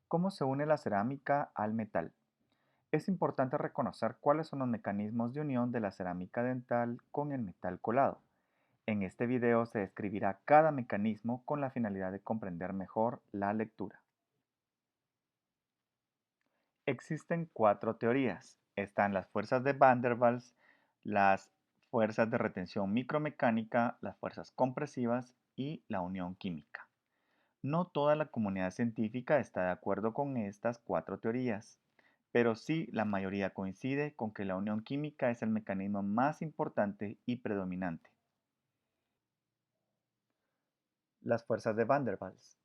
¿Cómo se une la cerámica al metal? Es importante reconocer cuáles son los mecanismos de unión de la cerámica dental con el metal colado. En este video se describirá cada mecanismo con la finalidad de comprender mejor la lectura. Existen cuatro teorías. Están las fuerzas de Van der Waals, las fuerzas de retención micromecánica, las fuerzas compresivas y la unión química. No toda la comunidad científica está de acuerdo con estas cuatro teorías, pero sí la mayoría coincide con que la unión química es el mecanismo más importante y predominante. Las fuerzas de Van der Waals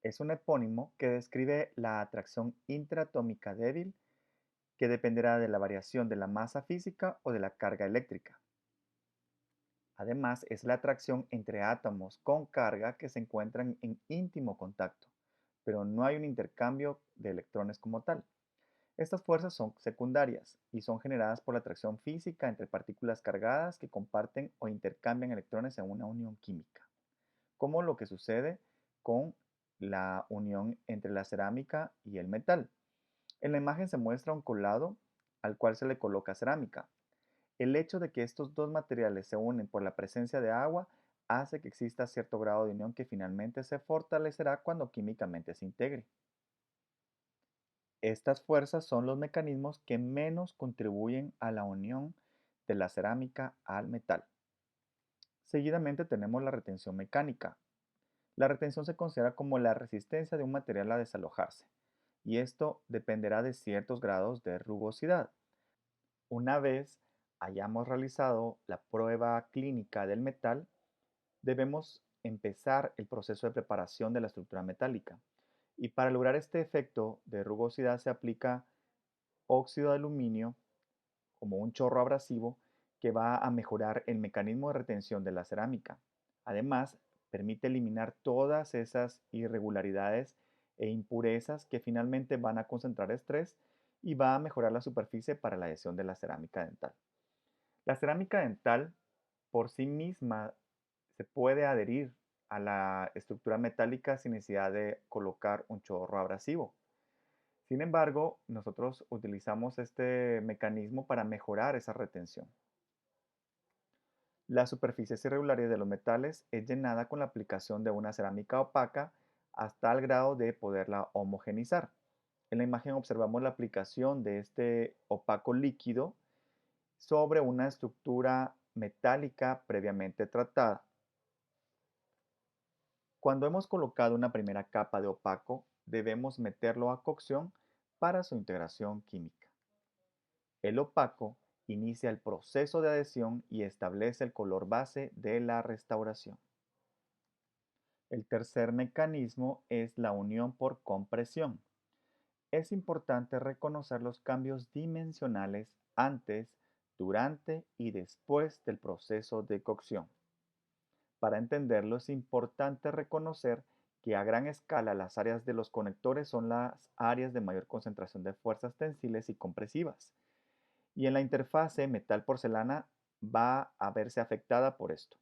es un epónimo que describe la atracción interatómica débil que dependerá de la variación de la masa física o de la carga eléctrica. Además, es la atracción entre átomos con carga que se encuentran en íntimo contacto, pero no hay un intercambio de electrones como tal. Estas fuerzas son secundarias y son generadas por la atracción física entre partículas cargadas que comparten o intercambian electrones en una unión química, como lo que sucede con la unión entre la cerámica y el metal. En la imagen se muestra un colado al cual se le coloca cerámica. El hecho de que estos dos materiales se unen por la presencia de agua hace que exista cierto grado de unión que finalmente se fortalecerá cuando químicamente se integre. Estas fuerzas son los mecanismos que menos contribuyen a la unión de la cerámica al metal. Seguidamente tenemos la retención mecánica. La retención se considera como la resistencia de un material a desalojarse, y esto dependerá de ciertos grados de rugosidad. Una vez hayamos realizado la prueba clínica del metal, debemos empezar el proceso de preparación de la estructura metálica. Y para lograr este efecto de rugosidad se aplica óxido de aluminio como un chorro abrasivo que va a mejorar el mecanismo de retención de la cerámica. Además, permite eliminar todas esas irregularidades e impurezas que finalmente van a concentrar estrés y va a mejorar la superficie para la adhesión de la cerámica dental. La cerámica dental por sí misma se puede adherir a la estructura metálica sin necesidad de colocar un chorro abrasivo. Sin embargo, nosotros utilizamos este mecanismo para mejorar esa retención. Las superficies irregulares de los metales es llenada con la aplicación de una cerámica opaca hasta el grado de poderla homogenizar. En la imagen observamos la aplicación de este opaco líquido sobre una estructura metálica previamente tratada. Cuando hemos colocado una primera capa de opaco, debemos meterlo a cocción para su integración química. El opaco inicia el proceso de adhesión y establece el color base de la restauración. El tercer mecanismo es la unión por compresión. Es importante reconocer los cambios dimensionales antes, durante y después del proceso de cocción. Para entenderlo es importante reconocer que a gran escala las áreas de los conectores son las áreas de mayor concentración de fuerzas tensiles y compresivas, y en la interfase metal-porcelana va a verse afectada por esto.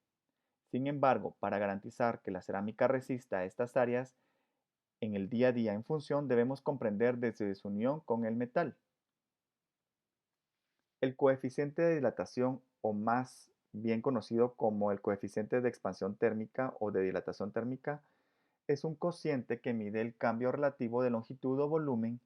Sin embargo, para garantizar que la cerámica resista a estas áreas en el día a día en función, debemos comprender desde su unión con el metal. El coeficiente de dilatación, o más bien conocido como el coeficiente de expansión térmica o de dilatación térmica, es un cociente que mide el cambio relativo de longitud o volumen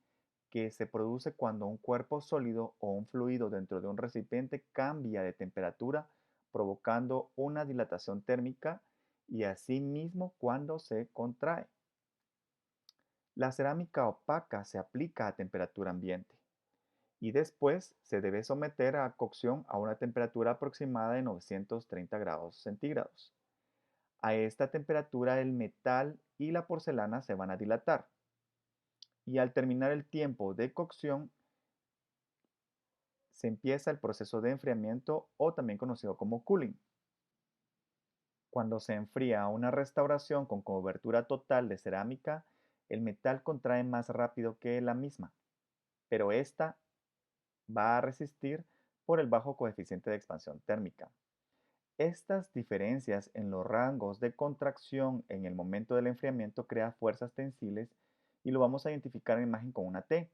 que se produce cuando un cuerpo sólido o un fluido dentro de un recipiente cambia de temperatura, provocando una dilatación térmica y asimismo cuando se contrae. La cerámica opaca se aplica a temperatura ambiente y después se debe someter a cocción a una temperatura aproximada de 930 grados centígrados. A esta temperatura el metal y la porcelana se van a dilatar y al terminar el tiempo de cocción se empieza el proceso de enfriamiento o también conocido como cooling. Cuando se enfría una restauración con cobertura total de cerámica, el metal contrae más rápido que la misma, pero esta va a resistir por el bajo coeficiente de expansión térmica. Estas diferencias en los rangos de contracción en el momento del enfriamiento crean fuerzas tensiles y lo vamos a identificar en la imagen con una T.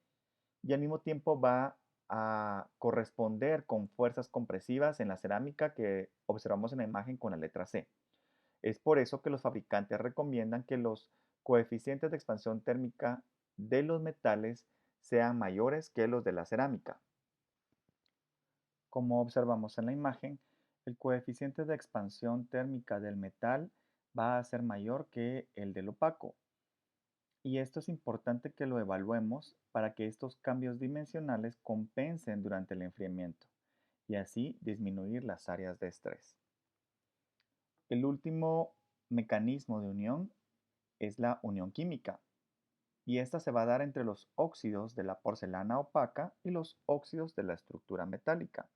Y al mismo tiempo va a corresponder con fuerzas compresivas en la cerámica que observamos en la imagen con la letra C. Es por eso que los fabricantes recomiendan que los coeficientes de expansión térmica de los metales sean mayores que los de la cerámica. Como observamos en la imagen, el coeficiente de expansión térmica del metal va a ser mayor que el del opaco. Y esto es importante que lo evaluemos para que estos cambios dimensionales compensen durante el enfriamiento y así disminuir las áreas de estrés. El último mecanismo de unión es la unión química, y esta se va a dar entre los óxidos de la porcelana opaca y los óxidos de la estructura metálica.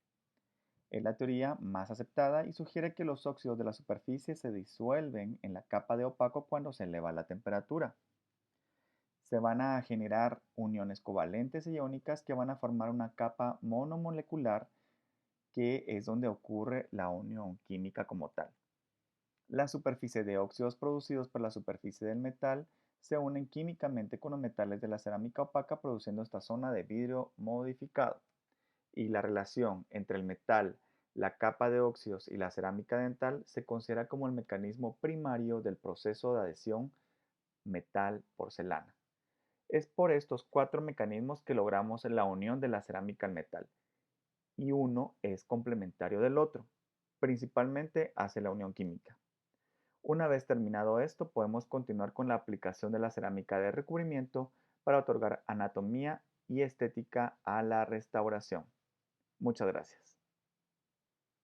Es la teoría más aceptada y sugiere que los óxidos de la superficie se disuelven en la capa de opaco cuando se eleva la temperatura. Se van a generar uniones covalentes e iónicas que van a formar una capa monomolecular, que es donde ocurre la unión química como tal. La superficie de óxidos producidos por la superficie del metal se unen químicamente con los metales de la cerámica opaca, produciendo esta zona de vidrio modificado. Y la relación entre el metal, la capa de óxidos y la cerámica dental se considera como el mecanismo primario del proceso de adhesión metal-porcelana. Es por estos cuatro mecanismos que logramos la unión de la cerámica al metal, y uno es complementario del otro, principalmente hace la unión química. Una vez terminado esto, podemos continuar con la aplicación de la cerámica de recubrimiento para otorgar anatomía y estética a la restauración. Muchas gracias.